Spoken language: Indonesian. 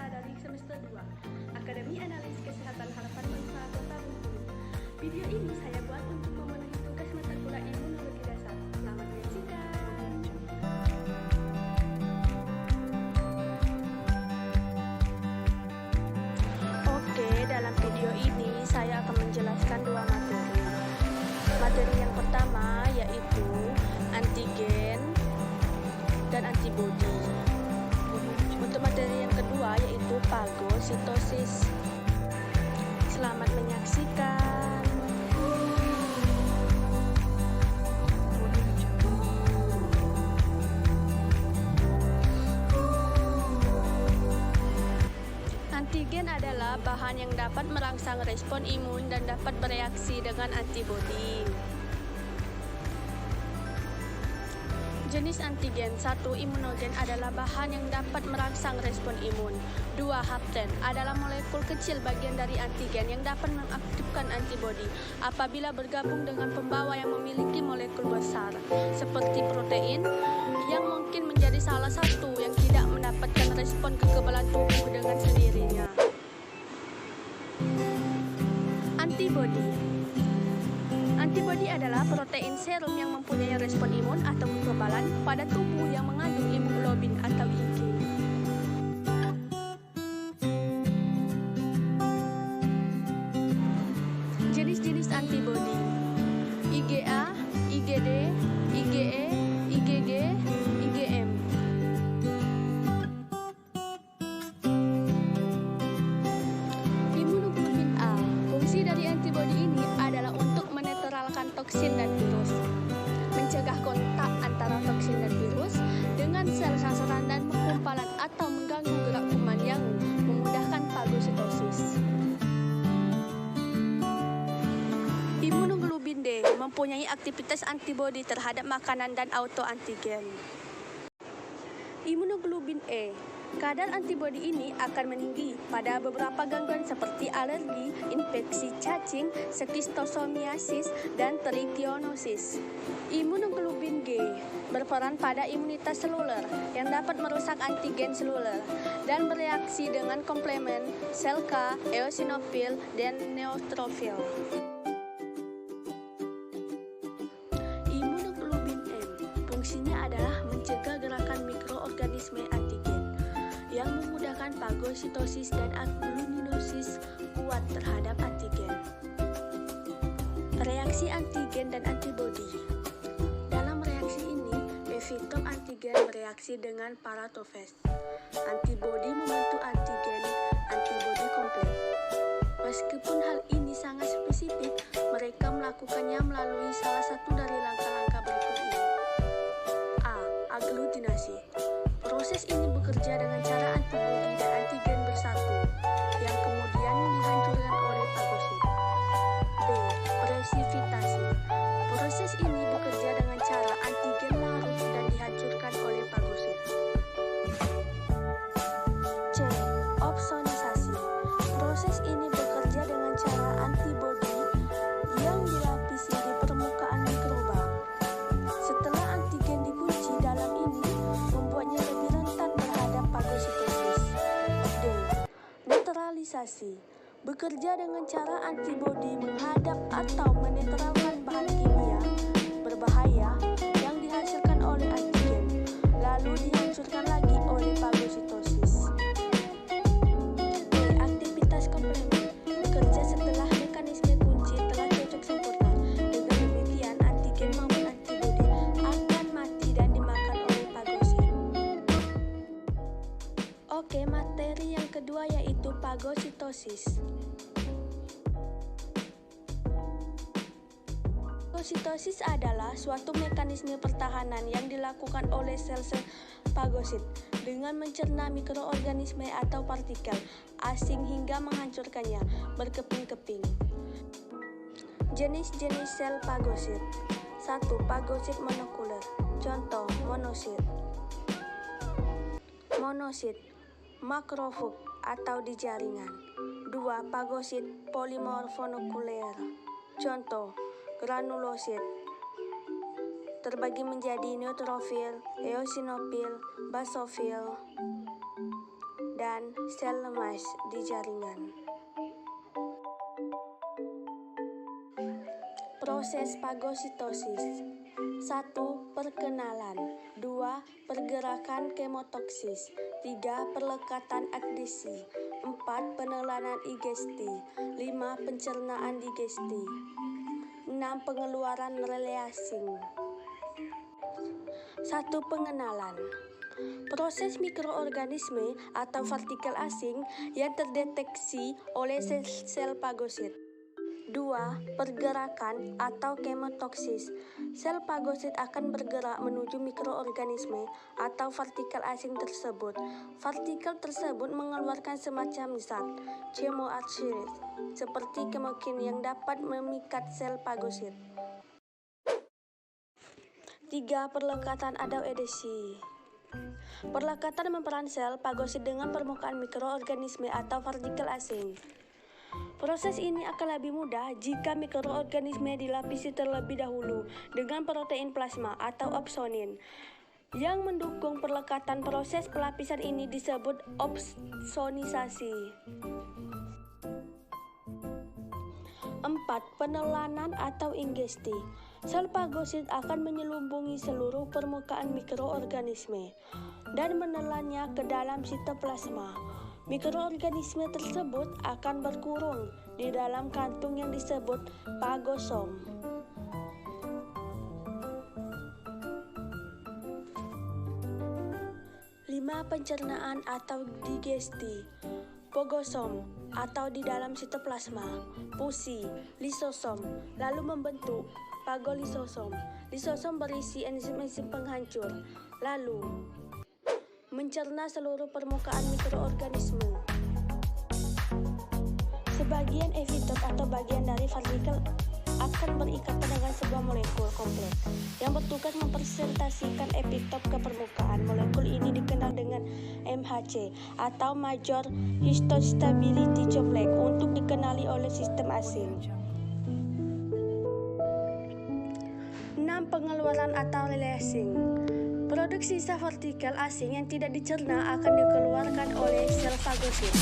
dari semester 2 Akademi Analis Kesehatan Harapan Bangsa Kota Bengkulu. Video ini saya buat untuk memenuhi tugas mata kuliah Imunologi Dasar. Selamat menyaksikan. Oke, dalam video ini saya akan menjelaskan dua materi. Materi yang pertama yaitu antigen dan antibodi. Untuk materi yang kedua yaitu fagositosis. Selamat menyaksikan. Antigen adalah bahan yang dapat merangsang respon imun dan dapat bereaksi dengan antibodi. Jenis antigen. 1. Imunogen adalah bahan yang dapat merangsang respon imun. 2. Hapten adalah molekul kecil bagian dari antigen yang dapat mengaktifkan antibodi apabila bergabung dengan pembawa yang memiliki molekul besar, seperti protein, yang mungkin menjadi salah satu yang tidak mendapatkan respon kekebalan tubuh dengan sendirinya. Antibodi. Antibodi adalah protein serum yang mempunyai respon imun atau kekebalan pada tubuh yang mengandung imunoglobin atau Ig. Jenis-jenis antibodi: IgA, IgD, IgE, IgG, IgM. Imunoglobin A. Fungsi dari antibodi ini adalah untuk menetralkan toksin dan virus, mencegah kontak antara toksin dan virus dengan sel sasaran dan penggumpalan atau mengganggu gerak kuman yang memudahkan fagositosis. Imunoglobin D mempunyai aktivitas antibodi terhadap makanan dan autoantigen. Imunoglobin E. Kadar antibodi ini akan meninggi pada beberapa gangguan seperti alergi, infeksi cacing, skistosomiasis, dan trichinosis. Imunoglobin G berperan pada imunitas seluler yang dapat merusak antigen seluler dan bereaksi dengan komplemen sel K, eosinofil, dan neutrofil. Imunoglobin M fungsinya adalah mencegah gerakan mikroorganisme antigen yang memudahkan fagositosis dan agglutinosis kuat terhadap antigen. Reaksi antigen dan antibodi. Dalam reaksi ini, epitope antigen bereaksi dengan paratofas. Antibodi membentuk antigen antibodi kompleks. Meskipun hal ini sangat spesifik, mereka melakukannya melalui salah satu dari langkah-langkah berikut ini. A. Agglutinasi. Proses ini bekerja dengan cara antibodi dan antigen bersatu, yang kemudian dihancurkan oleh fagosit. B. Presipitasi. Proses ini bekerja dengan cara antigen larut dan dihancurkan oleh fagosit. C. Opsonisasi. Proses ini bekerja dengan cara antibodi yang dilapisi di permukaan mikroba. Setelah antigen dikunci dalam ini, membuatnya lebih rentan terhadap fagositosis. D. Netralisasi. Bekerja dengan cara antibodi menghadap atau menetralkan bahan kimia berbahaya yang dihasilkan oleh antigen, lalu dihancurkan lagi oleh fagositosis. D. Aktivitas komplemen. Bekerja setelah mekanisme kunci telah cocok sempurna. Dengan demikian, antigen maupun antibodi akan mati dan dimakan oleh fagosit. Oke, materi yang kedua yaitu fagositosis. Fagositosis adalah suatu mekanisme pertahanan yang dilakukan oleh sel-sel fagosit dengan mencerna mikroorganisme atau partikel asing hingga menghancurkannya berkeping-keping. Jenis-jenis sel fagosit. 1. Fagosit monokuler. Contoh, monosit. Monosit, makrofag atau di jaringan. 2. Fagosit polimorfonukuler. Contoh, granulosit. Terbagi menjadi neutrofil, eosinofil, basofil. dan sel lemas di jaringan. Proses fagositosis. 1. Perkenalan. 2. Pergerakan kemotoksis. 3. Perlekatan adhesi. 4. Penelanan digesti. 5. Pencernaan digesti. 6. Pengeluaran releasing. 1. Pengenalan. Proses mikroorganisme atau partikel asing yang terdeteksi oleh sel fagosit. 2. Pergerakan atau kemotoksis. Sel fagosit akan bergerak menuju mikroorganisme atau partikel asing tersebut. Partikel tersebut mengeluarkan semacam zat chemoattractant seperti kemokin yang dapat memikat sel fagosit. 3. Perlekatan atau adhesi. Perlekatan memperan sel fagosit dengan permukaan mikroorganisme atau partikel asing. Proses ini akan lebih mudah jika mikroorganisme dilapisi terlebih dahulu dengan protein plasma atau opsonin yang mendukung perlekatan. Proses pelapisan ini disebut opsonisasi. 4. Penelanan atau ingesti. Sel fagosit akan menyelubungi seluruh permukaan mikroorganisme dan menelannya ke dalam sitoplasma. Mikroorganisme tersebut akan berkurung di dalam kantung yang disebut fagosom. 5. Pencernaan atau digesti. Fagosom atau di dalam sitoplasma, fusi, lisosom, lalu membentuk fagolisosom. Lisosom berisi enzim-enzim penghancur, lalu mencerna seluruh permukaan mikroorganisme. Sebagian epitot atau bagian dari partikel akan berikatan dengan sebuah molekul kompleks yang bertugas mempresentasikan epitop ke permukaan. Molekul ini dikenal dengan MHC atau Major Histostability Complex untuk dikenali oleh sistem asing. 6. Pengeluaran atau releasing. Produk sisa partikel asing yang tidak dicerna akan dikeluarkan oleh sel fagosit.